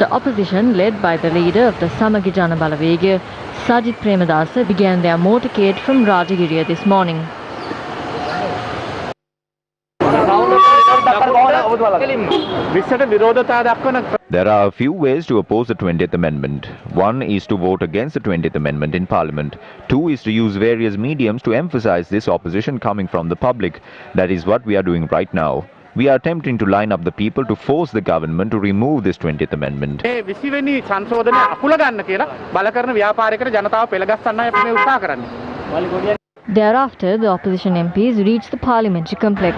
The opposition, led by the leader of the Samagi Jana Balawegaya, Sajith Premadasa, began their motorcade from Rajagiriya this morning. There are a few ways to oppose the 20th Amendment. One is to vote against the 20th Amendment in Parliament. Two is to use various mediums to emphasize this opposition coming from the public. That is what we are doing right now. We are attempting to line up the people to force the government to remove this 20th Amendment. Thereafter, the opposition MPs reached the parliamentary complex.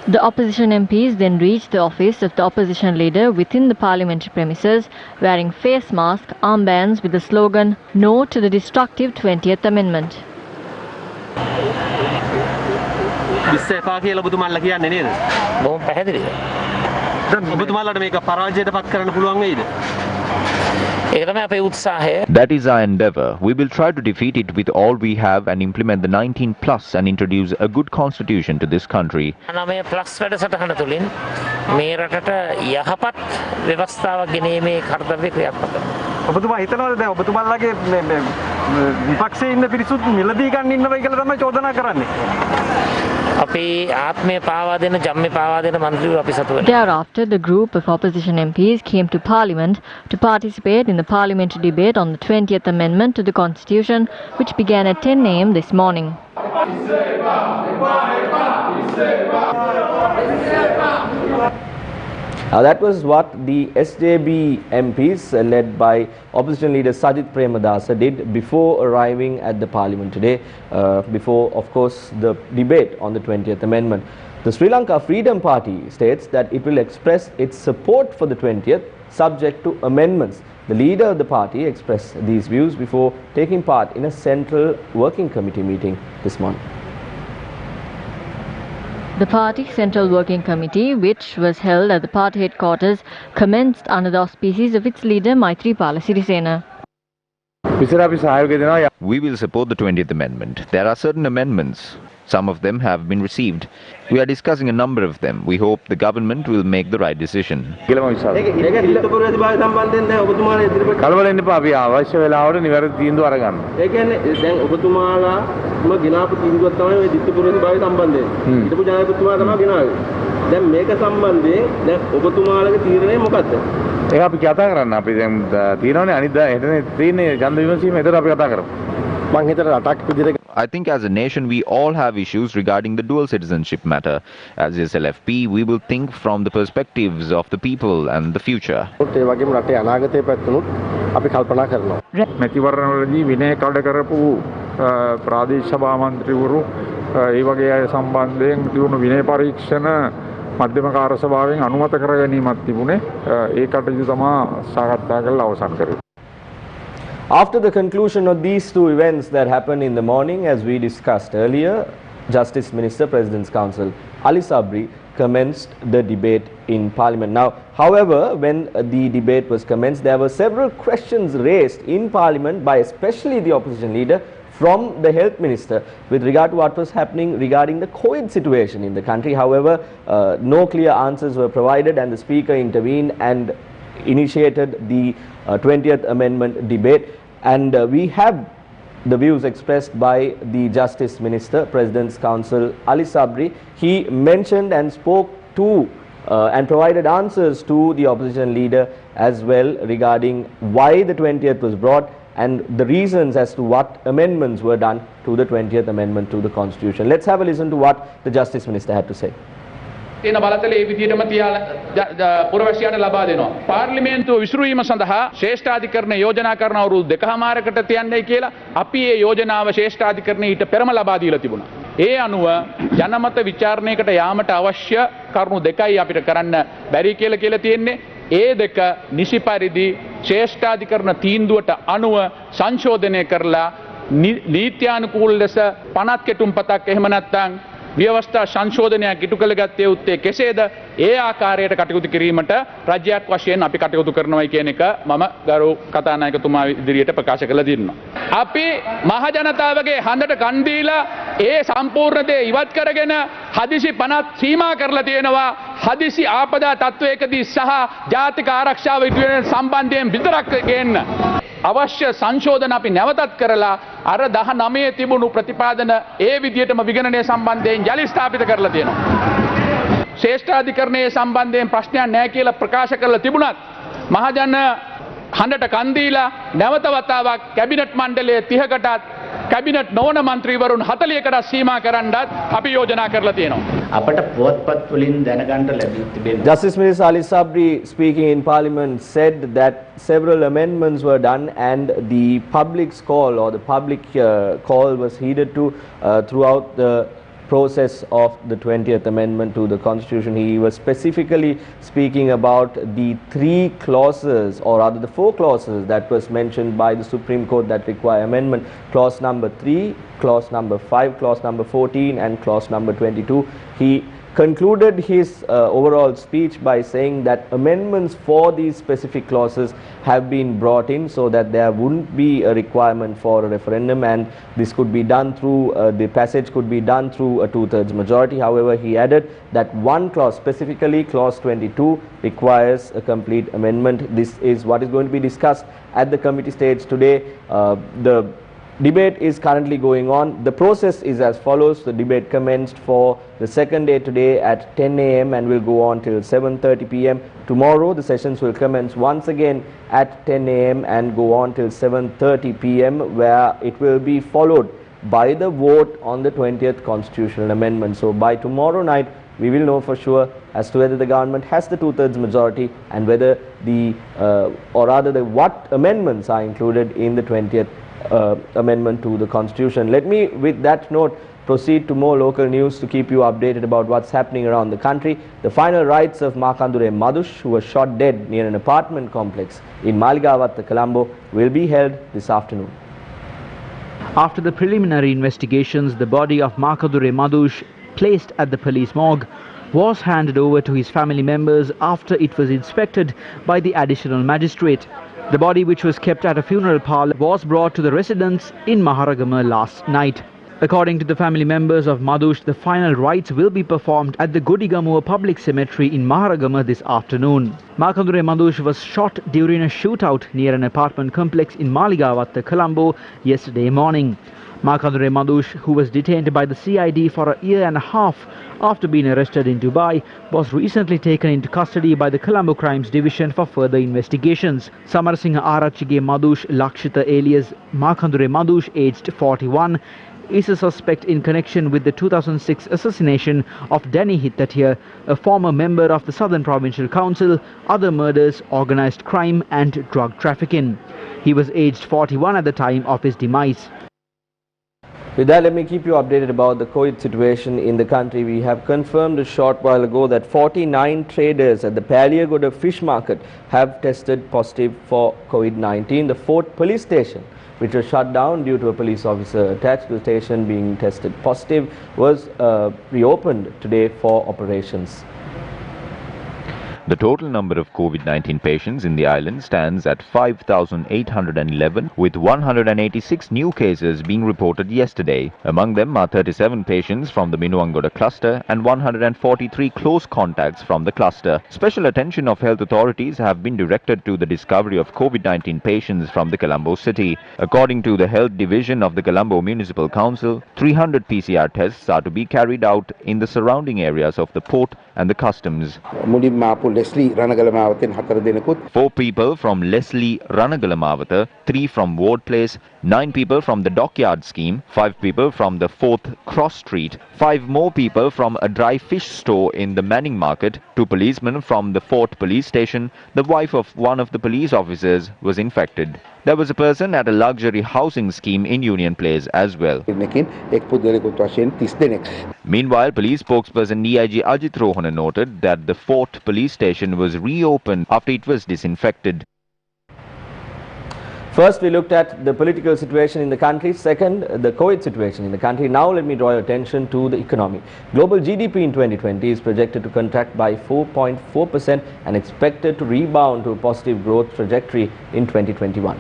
The opposition MPs then reached the office of the opposition leader within the parliamentary premises, wearing face masks, armbands with the slogan, "No to the destructive 20th Amendment." That is our endeavour. We will try to defeat it with all we have and implement the 19 plus and introduce a good constitution to this country. Thereafter, the group of opposition MPs came to Parliament to participate in the parliamentary debate on the 20th Amendment to the Constitution, which began at 10 a.m. this morning. That was what the SJB MPs led by opposition leader Sajith Premadasa did before arriving at the parliament today, before of course the debate on the 20th Amendment. The Sri Lanka Freedom Party states that it will express its support for the 20th subject to amendments. The leader of the party expressed these views before taking part in a central working committee meeting this morning. The party Central Working Committee, which was held at the party headquarters, commenced under the auspices of its leader Maithripala Sirisena. We will support the 20th Amendment. There are certain amendments. Some of them have been received. We are discussing a number of them. We hope the government will make the right decision. I think as a nation we all have issues regarding the dual citizenship matter. As SLFP, we will think from the perspectives of the people and the future. After the conclusion of these two events that happened in the morning, as we discussed earlier, Justice Minister, President's Counsel Ali Sabri commenced the debate in Parliament. Now, however, when the debate was commenced, there were several questions raised in Parliament by especially the opposition leader from the Health Minister with regard to what was happening regarding the COVID situation in the country. However, no clear answers were provided and the Speaker intervened and initiated the 20th Amendment debate. And we have the views expressed by the Justice Minister, President's Counsel Ali Sabri. He mentioned and spoke to and provided answers to the opposition leader as well regarding why the 20th was brought and the reasons as to what amendments were done to the 20th Amendment to the Constitution. Let's have a listen to what the Justice Minister had to say. තියෙන බලතල ඒ විදිහටම තියාලා පුරවැසියාට ලබා දෙනවා. පාර්ලිමේන්තුව විසිරුවීම සඳහා ශ්‍රේෂ්ඨාධිකරණ යෝජනා කරන අවුරුදු දෙකමාරකට තියන්නයි කියලා අපි ඒ යෝජනාව ශ්‍රේෂ්ඨාධිකරණයට පෙරම ලබා දීලා තිබුණා. ඒ අනුව ජනමත විචාරණයකට යාමට අවශ්‍ය කරුණු දෙකයි අපිට කරන්න බැරි කියලා තියෙන්නේ. ඒ දෙක නිසි පරිදි ශ්‍රේෂ්ඨාධිකරණ තීන්දුවට අනුව සංශෝධනය කරලා නීත්‍යානුකූල ලෙස පනත් කෙටුම්පතක් එහෙම නැත්නම් ව්‍යවස්ථා සංශෝධනයක් ඉටු කළ ගත්තේ උත්තේ කෙසේද ඒ ආකාරයට කටයුතු කිරීමට රජයක් වශයෙන් අපි කටයුතු කරනවායි කියන එක මම ගරු කතානායකතුමා ඉදිරියට ප්‍රකාශ කළ දෙන්නවා. අපි මහ ජනතාවගේ හඬට කන් දීලා ඒ සම්පූර්ණ දේ ඉවත් කරගෙන හදිසි පනත් සීමා කරලා තියෙනවා. හදිසි ආපදා තත්වයකදී සහ ජාතික ආරක්ෂාව ඉදිරියට සම්බන්ධයෙන් විතරක් ගේන්න අවශ්‍ය සංශෝධන අපි නැවතත් කරලා අර 19 තිබුණු ප්‍රතිපාදන ඒ විදිහටම විගණනය සම්බන්ධයෙන් යලි ස්ථාපිත කරලා තියෙනවා. ශ්‍රේෂ්ඨාධිකරණයේ සම්බන්ධයෙන් ප්‍රශ්නයක් නැහැ කියලා ප්‍රකාශ කරලා තිබුණත් මහජන හඬට කන් දීලා නැවත වතාවක් කැබිනට් මණ්ඩලයේ 30කටත් කැබිනට් නොවන മന്ത്രിවරුන් 40කටත් සීමා කරන්නත් අපි යෝජනා කරලා තියෙනවා. අපට පුවත්පත් වලින් දැනගන්න ලැබී තිබෙනවා. Justice Minister Ali Sabri speaking in Parliament said that several amendments were done and the public's call or the public call was heeded to throughout the process of the 20th Amendment to the Constitution. He was specifically speaking about the 3 clauses or rather the 4 clauses that was mentioned by the Supreme Court that require amendment. Clause number 3, clause number 5, clause number 14 and clause number 22. He concluded his overall speech by saying that amendments for these specific clauses have been brought in so that there wouldn't be a requirement for a referendum, and this could be done through the passage could be done through a 2/3 majority. However, he added that one clause, specifically clause 22, requires a complete amendment. This is what is going to be discussed at the committee stage today. The debate is currently going on. The process is as follows. The debate commenced for the second day today at 10 a.m. and will go on till 7:30 p.m. Tomorrow the sessions will commence once again at 10 a.m. and go on till 7:30 p.m. where it will be followed by the vote on the 20th constitutional amendment. So by tomorrow night we will know for sure as to whether the government has the 2/3 majority and whether the or rather the what amendments are included in the 20th amendment to the Constitution. Let me, with that note, proceed to more local news to keep you updated about what's happening around the country. The final rites of Makandure Madush, who was shot dead near an apartment complex in Maligavatta, Colombo, will be held this afternoon. After the preliminary investigations, the body of Makandure Madush, placed at the police morgue, was handed over to his family members after it was inspected by the additional magistrate. The body, which was kept at a funeral parlour, was brought to the residence in Maharagama last night. According to the family members of Madush, the final rites will be performed at the Godigamua Public Cemetery in Maharagama this afternoon. Makandure Madush was shot during a shootout near an apartment complex in Maligavatta, Colombo yesterday morning. Makandure Madush, who was detained by the CID for a year and a half after being arrested in Dubai, was recently taken into custody by the Colombo Crimes Division for further investigations. Samarasinghe Arachige Madush Lakshita alias Makandure Madush, aged 41, is a suspect in connection with the 2006 assassination of Danny Hittatia, a former member of the Southern Provincial Council, other murders, organised crime and drug trafficking. He was aged 41 at the time of his demise. With that, let me keep you updated about the COVID situation in the country. We have confirmed a short while ago that 49 traders at the Paliagoda fish market have tested positive for COVID-19. The Fort police station, which was shut down due to a police officer attached to the station being tested positive, was reopened today for operations. The total number of COVID-19 patients in the island stands at 5,811, with 186 new cases being reported yesterday. Among them are 37 patients from the Minuangoda cluster and 143 close contacts from the cluster. Special attention of health authorities have been directed to the discovery of COVID-19 patients from the Colombo city. According to the Health Division of the Colombo Municipal Council, 300 PCR tests are to be carried out in the surrounding areas of the port and the customs. 4 people from Leslie Ranagalamawata, 3 from Ward Place, 9 people from the Dockyard Scheme, 5 people from the 4th Cross Street, 5 more people from a dry fish store in the Manning Market, 2 policemen from the Fort Police Station. The wife of one of the police officers was infected. There was a person at a luxury housing scheme in Union Place as well. Meanwhile, police spokesperson DIG Ajit Rohana noted that the Fort Police Station was reopened after it was disinfected. First, we looked at the political situation in the country. Second, the COVID situation in the country. Now, let me draw your attention to the economy. Global GDP in 2020 is projected to contract by 4.4% and expected to rebound to a positive growth trajectory in 2021.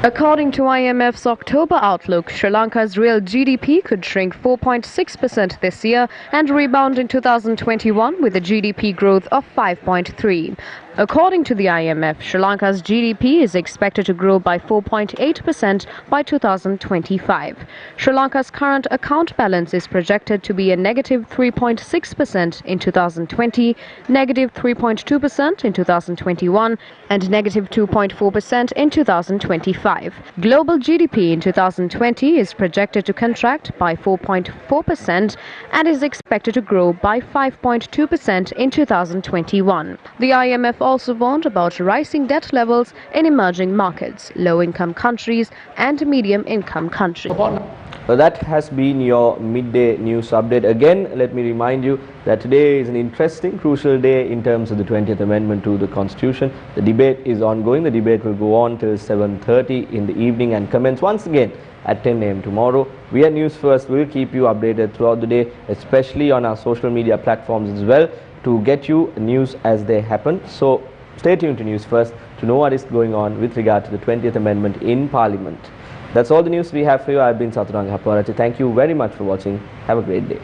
According to IMF's October outlook, Sri Lanka's real GDP could shrink 4.6% this year and rebound in 2021 with a GDP growth of 5.3%. According to the IMF, Sri Lanka's GDP is expected to grow by 4.8% by 2025. Sri Lanka's current account balance is projected to be a negative 3.6% in 2020, negative 3.2% in 2021, and negative 2.4% in 2025. Global GDP in 2020 is projected to contract by 4.4% and is expected to grow by 5.2% in 2021. The IMF also warned about rising debt levels in emerging markets, low-income countries and medium-income countries. Well, that has been your midday news update. Again, let me remind you that today is an interesting, crucial day in terms of the 20th Amendment to the Constitution. The debate is ongoing. The debate will go on till 7:30 in the evening and commence once again at 10 a.m. tomorrow. We at News First will keep you updated throughout the day, especially on our social media platforms as well, to get you news as they happen. So stay tuned to News First to know what is going on with regard to the 20th Amendment in Parliament. That's all the news we have for you. I've been Saturanga Haparachi. Thank you very much for watching. Have a great day.